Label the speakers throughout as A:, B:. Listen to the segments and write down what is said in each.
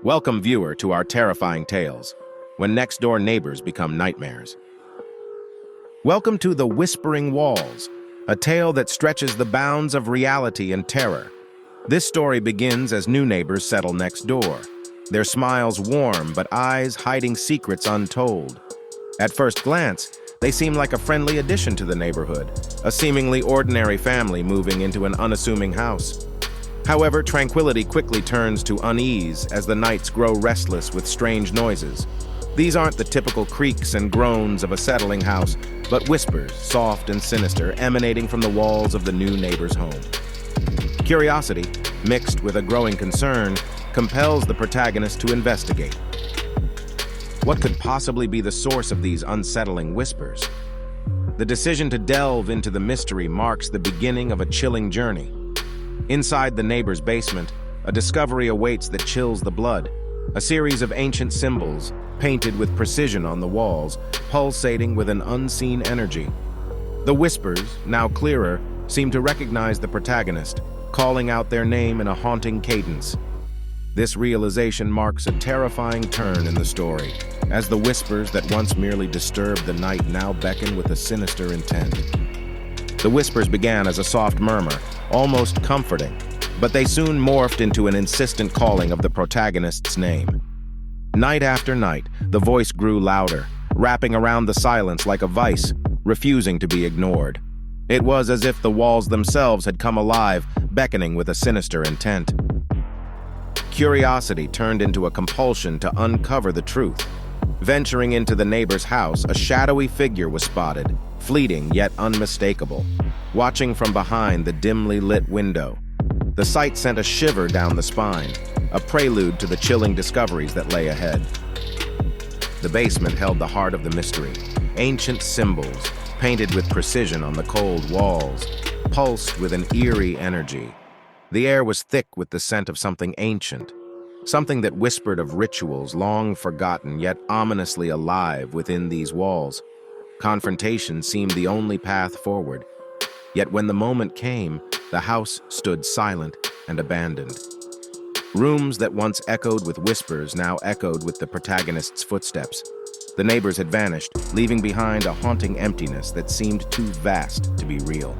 A: Welcome, viewer, to our terrifying tales, when next-door neighbors become nightmares. Welcome to The Whispering Walls, a tale that stretches the bounds of reality and terror. This story begins as new neighbors settle next door, their smiles warm but eyes hiding secrets untold. At first glance, they seem like a friendly addition to the neighborhood, a seemingly ordinary family moving into an unassuming house. However, tranquility quickly turns to unease as the nights grow restless with strange noises. These aren't the typical creaks and groans of a settling house, but whispers, soft and sinister, emanating from the walls of the new neighbor's home. Curiosity, mixed with a growing concern, compels the protagonist to investigate. What could possibly be the source of these unsettling whispers? The decision to delve into the mystery marks the beginning of a chilling journey. Inside the neighbor's basement, a discovery awaits that chills the blood. A series of ancient symbols, painted with precision on the walls, pulsating with an unseen energy. The whispers, now clearer, seem to recognize the protagonist, calling out their name in a haunting cadence. This realization marks a terrifying turn in the story, as the whispers that once merely disturbed the night now beckon with a sinister intent. The whispers began as a soft murmur, almost comforting, but they soon morphed into an insistent calling of the protagonist's name. Night after night, the voice grew louder, wrapping around the silence like a vice, refusing to be ignored. It was as if the walls themselves had come alive, beckoning with a sinister intent. Curiosity turned into a compulsion to uncover the truth. Venturing into the neighbor's house, a shadowy figure was spotted, fleeting yet unmistakable, watching from behind the dimly lit window. The sight sent a shiver down the spine, a prelude to the chilling discoveries that lay ahead. The basement held the heart of the mystery. Ancient symbols, painted with precision on the cold walls, pulsed with an eerie energy. The air was thick with the scent of something ancient, something that whispered of rituals long forgotten yet ominously alive within these walls. Confrontation seemed the only path forward. Yet when the moment came, the house stood silent and abandoned. Rooms that once echoed with whispers now echoed with the protagonist's footsteps. The neighbors had vanished, leaving behind a haunting emptiness that seemed too vast to be real.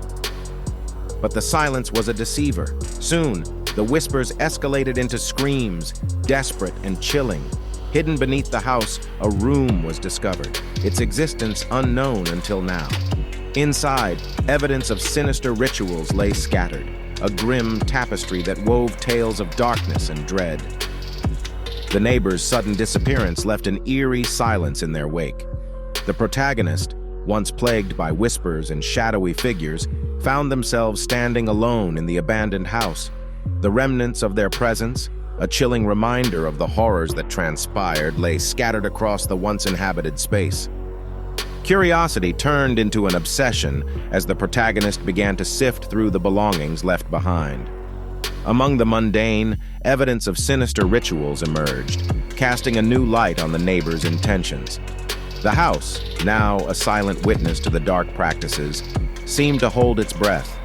A: But the silence was a deceiver. Soon, the whispers escalated into screams, desperate and chilling. Hidden beneath the house, a room was discovered, its existence unknown until now. Inside, evidence of sinister rituals lay scattered, a grim tapestry that wove tales of darkness and dread. The neighbors' sudden disappearance left an eerie silence in their wake. The protagonist, once plagued by whispers and shadowy figures, found themselves standing alone in the abandoned house. The remnants of their presence, a chilling reminder of the horrors that transpired, lay scattered across the once inhabited space. Curiosity turned into an obsession as the protagonist began to sift through the belongings left behind. Among the mundane, evidence of sinister rituals emerged, casting a new light on the neighbors' intentions. The house, now a silent witness to the dark practices, seemed to hold its breath.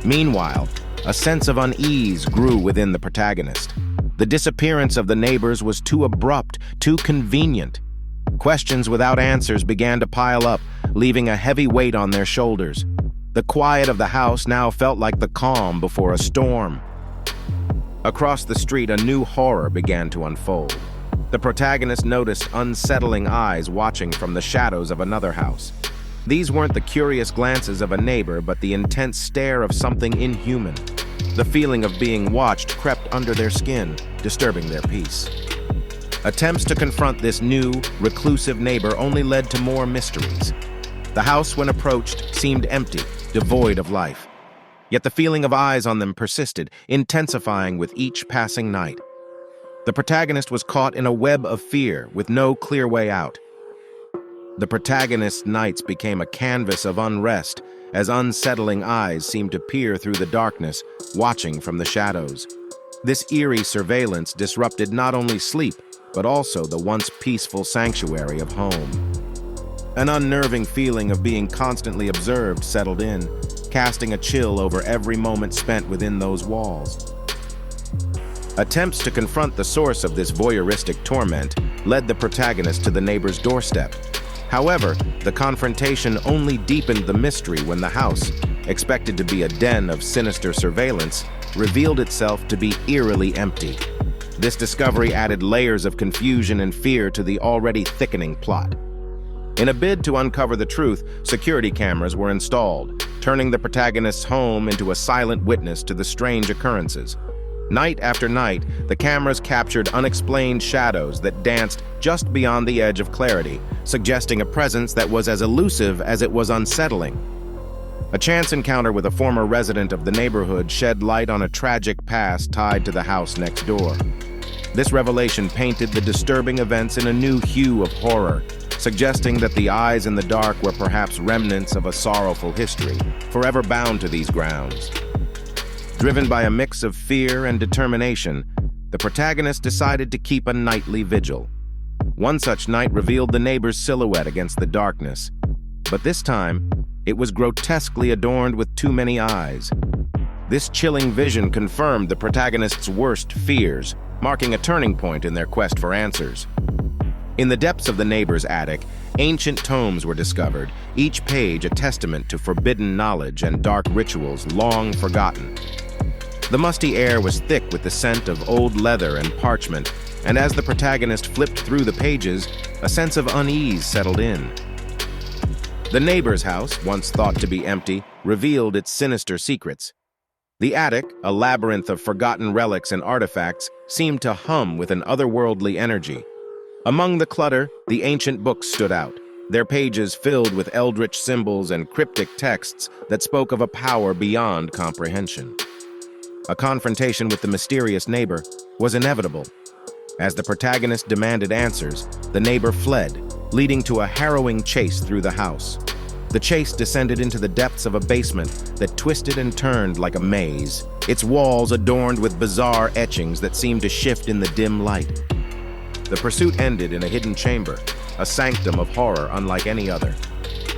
A: Meanwhile, a sense of unease grew within the protagonist. The disappearance of the neighbors was too abrupt, too convenient. Questions without answers began to pile up, leaving a heavy weight on their shoulders. The quiet of the house now felt like the calm before a storm. Across the street, a new horror began to unfold. The protagonist noticed unsettling eyes watching from the shadows of another house. These weren't the curious glances of a neighbor, but the intense stare of something inhuman. The feeling of being watched crept under their skin, disturbing their peace. Attempts to confront this new, reclusive neighbor only led to more mysteries. The house, when approached, seemed empty, devoid of life. Yet the feeling of eyes on them persisted, intensifying with each passing night. The protagonist was caught in a web of fear, with no clear way out. The protagonist's nights became a canvas of unrest, as unsettling eyes seemed to peer through the darkness, watching from the shadows. This eerie surveillance disrupted not only sleep, but also the once peaceful sanctuary of home. An unnerving feeling of being constantly observed settled in, casting a chill over every moment spent within those walls. Attempts to confront the source of this voyeuristic torment led the protagonist to the neighbor's doorstep. However, the confrontation only deepened the mystery when the house, expected to be a den of sinister surveillance, revealed itself to be eerily empty. This discovery added layers of confusion and fear to the already thickening plot. In a bid to uncover the truth, security cameras were installed, turning the protagonist's home into a silent witness to the strange occurrences. Night after night, the cameras captured unexplained shadows that danced just beyond the edge of clarity, suggesting a presence that was as elusive as it was unsettling. A chance encounter with a former resident of the neighborhood shed light on a tragic past tied to the house next door. This revelation painted the disturbing events in a new hue of horror, suggesting that the eyes in the dark were perhaps remnants of a sorrowful history, forever bound to these grounds. Driven by a mix of fear and determination, the protagonist decided to keep a nightly vigil. One such night revealed the neighbor's silhouette against the darkness, but this time, it was grotesquely adorned with too many eyes. This chilling vision confirmed the protagonist's worst fears, marking a turning point in their quest for answers. In the depths of the neighbor's attic, ancient tomes were discovered, each page a testament to forbidden knowledge and dark rituals long forgotten. The musty air was thick with the scent of old leather and parchment, and as the protagonist flipped through the pages, a sense of unease settled in. The neighbor's house, once thought to be empty, revealed its sinister secrets. The attic, a labyrinth of forgotten relics and artifacts, seemed to hum with an otherworldly energy. Among the clutter, the ancient books stood out, their pages filled with eldritch symbols and cryptic texts that spoke of a power beyond comprehension. A confrontation with the mysterious neighbor was inevitable. As the protagonist demanded answers, the neighbor fled, leading to a harrowing chase through the house. The chase descended into the depths of a basement that twisted and turned like a maze, its walls adorned with bizarre etchings that seemed to shift in the dim light. The pursuit ended in a hidden chamber, a sanctum of horror unlike any other.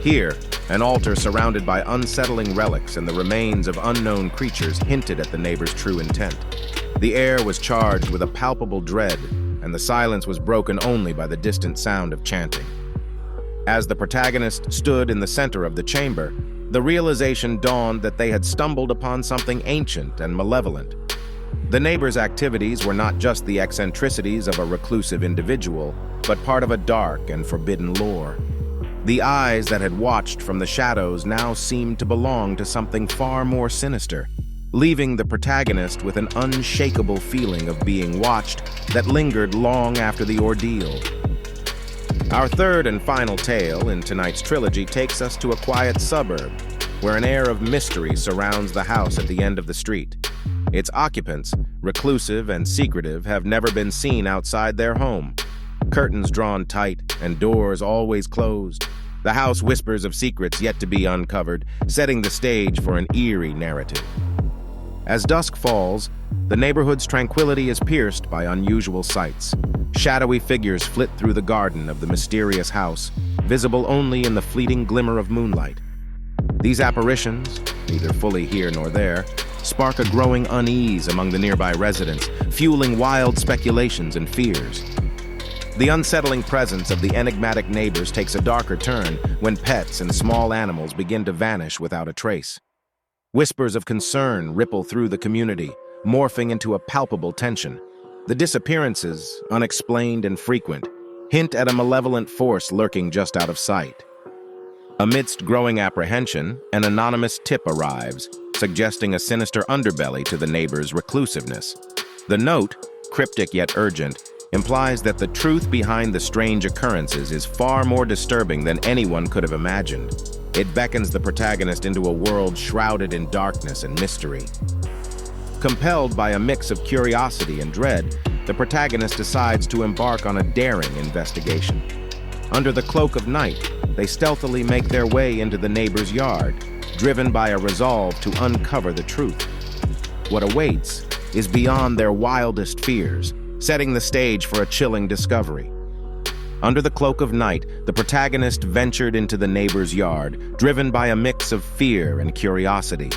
A: Here, an altar surrounded by unsettling relics and the remains of unknown creatures hinted at the neighbor's true intent. The air was charged with a palpable dread, and the silence was broken only by the distant sound of chanting. As the protagonist stood in the center of the chamber, the realization dawned that they had stumbled upon something ancient and malevolent. The neighbor's activities were not just the eccentricities of a reclusive individual, but part of a dark and forbidden lore. The eyes that had watched from the shadows now seemed to belong to something far more sinister, leaving the protagonist with an unshakable feeling of being watched that lingered long after the ordeal. Our third and final tale in tonight's trilogy takes us to a quiet suburb, where an air of mystery surrounds the house at the end of the street. Its occupants, reclusive and secretive, have never been seen outside their home. Curtains drawn tight and doors always closed. The house whispers of secrets yet to be uncovered, setting the stage for an eerie narrative. As dusk falls, the neighborhood's tranquility is pierced by unusual sights. Shadowy figures flit through the garden of the mysterious house, visible only in the fleeting glimmer of moonlight. These apparitions, neither fully here nor there, spark a growing unease among the nearby residents, fueling wild speculations and fears. The unsettling presence of the enigmatic neighbors takes a darker turn when pets and small animals begin to vanish without a trace. Whispers of concern ripple through the community, morphing into a palpable tension. The disappearances, unexplained and frequent, hint at a malevolent force lurking just out of sight. Amidst growing apprehension, an anonymous tip arrives, suggesting a sinister underbelly to the neighbor's reclusiveness. The note, cryptic yet urgent, implies that the truth behind the strange occurrences is far more disturbing than anyone could have imagined. It beckons the protagonist into a world shrouded in darkness and mystery. Compelled by a mix of curiosity and dread, the protagonist decides to embark on a daring investigation. Under the cloak of night, they stealthily make their way into the neighbor's yard, driven by a resolve to uncover the truth. What awaits is beyond their wildest fears, setting the stage for a chilling discovery. Under the cloak of night, the protagonist ventured into the neighbor's yard, driven by a mix of fear and curiosity.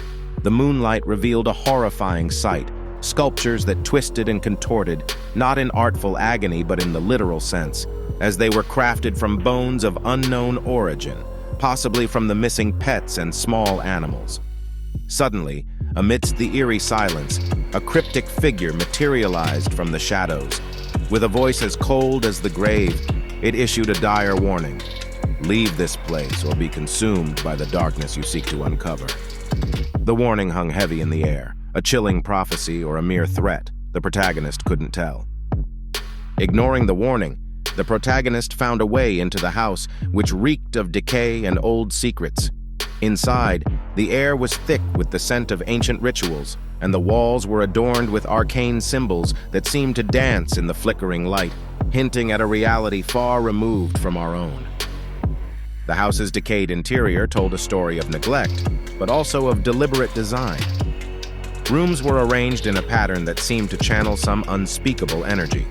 A: The moonlight revealed a horrifying sight, sculptures that twisted and contorted, not in artful agony but in the literal sense, as they were crafted from bones of unknown origin, possibly from the missing pets and small animals. Suddenly, amidst the eerie silence, a cryptic figure materialized from the shadows. With a voice as cold as the grave, it issued a dire warning. Leave this place or be consumed by the darkness you seek to uncover. The warning hung heavy in the air, a chilling prophecy or a mere threat. The protagonist couldn't tell. Ignoring the warning, the protagonist found a way into the house, which reeked of decay and old secrets. Inside, the air was thick with the scent of ancient rituals, and the walls were adorned with arcane symbols that seemed to dance in the flickering light, hinting at a reality far removed from our own. The house's decayed interior told a story of neglect, but also of deliberate design. Rooms were arranged in a pattern that seemed to channel some unspeakable energy.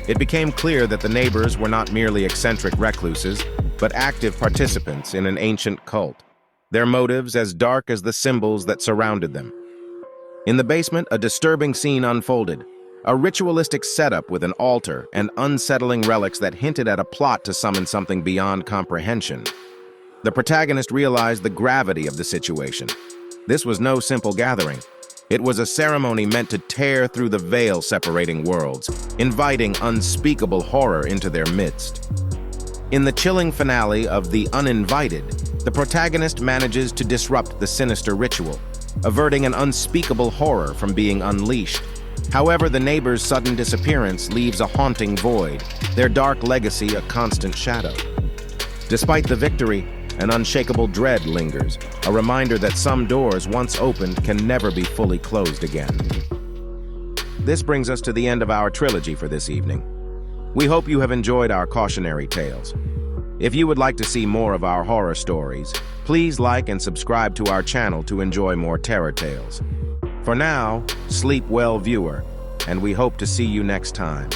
A: It became clear that the neighbors were not merely eccentric recluses, but active participants in an ancient cult, their motives as dark as the symbols that surrounded them. In the basement, a disturbing scene unfolded, a ritualistic setup with an altar and unsettling relics that hinted at a plot to summon something beyond comprehension. The protagonist realized the gravity of the situation. This was no simple gathering. It was a ceremony meant to tear through the veil separating worlds, inviting unspeakable horror into their midst. In the chilling finale of The Uninvited, the protagonist manages to disrupt the sinister ritual, averting an unspeakable horror from being unleashed. However, the neighbors' sudden disappearance leaves a haunting void, their dark legacy a constant shadow. Despite the victory, an unshakable dread lingers, a reminder that some doors once opened can never be fully closed again. This brings us to the end of our trilogy for this evening. We hope you have enjoyed our cautionary tales. If you would like to see more of our horror stories, please like and subscribe to our channel to enjoy more terror tales. For now, sleep well, viewer, and we hope to see you next time.